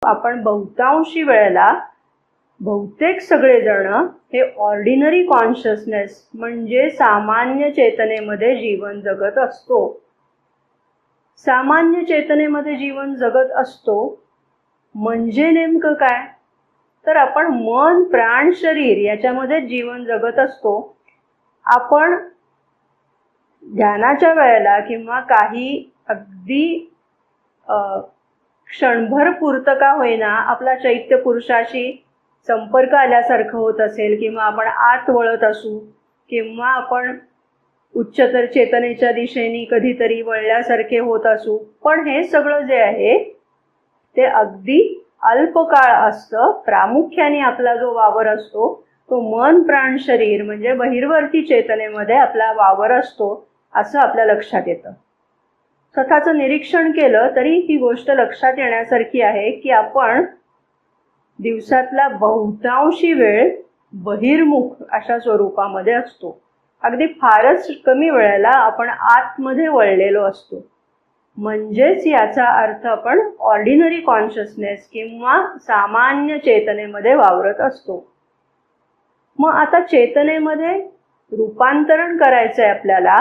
आपण बहुतांशी वेळेला बहुतेक सगळेजण हे ऑर्डिनरी कॉन्शियसनेस म्हणजे सामान्य चेतनेमध्ये जीवन जगत असतो. सामान्य चेतनेमध्ये जीवन जगत असतो म्हणजे नेमकं काय? तर आपण मन, प्राण, शरीर याच्यामध्ये जीवन जगत असतो. आपण ध्यानाच्या वेळेला किंवा काही अगदी क्षणभर पुरतं का होईना आपला चैत्य पुरुषाशी संपर्क आल्यासारखं होत असेल, किंवा आपण आत वळत असू, किंवा आपण उच्चतर चेतनेच्या दिशेने कधीतरी वळल्यासारखे होत असू, पण हे सगळं जे आहे ते अगदी अल्पकाळ असतं. प्रामुख्याने आपला जो वावर असतो तो मन, प्राण, शरीर म्हणजे बहिर्वर्ती चेतनेमध्ये आपला वावर असतो असं आपल्या लक्षात येतं. स्वतःचं निरीक्षण केलं तरी ही गोष्ट लक्षात येण्यासारखी आहे की आपण दिवसातला बहुतांशी वेळ बहिर्मुख अशा स्वरूपामध्ये असतो. अगदी फारच कमी वेळेला आपण आतमध्ये वळलेलो असतो. म्हणजेच याचा अर्थ आपण ऑर्डिनरी कॉन्शियसनेस किंवा सामान्य चेतनेमध्ये वावरत असतो. मग आता चेतनेमध्ये रूपांतरण करायचं आहे आपल्याला,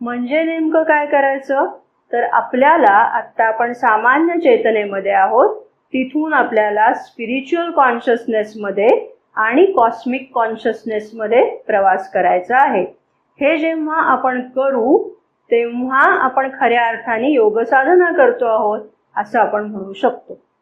म्हणजे नेमकं काय करायचं? तर आपल्याला आत्ता आपण सामान्य चेतनेमध्ये आहोत, तिथून आपल्याला स्पिरिच्युअल कॉन्शियसनेसमध्ये आणि कॉस्मिक कॉन्शियसनेसमध्ये प्रवास करायचा आहे. हे जेव्हा आपण करू तेव्हा आपण खऱ्या अर्थाने योगसाधना करतो आहोत असं आपण म्हणू शकतो.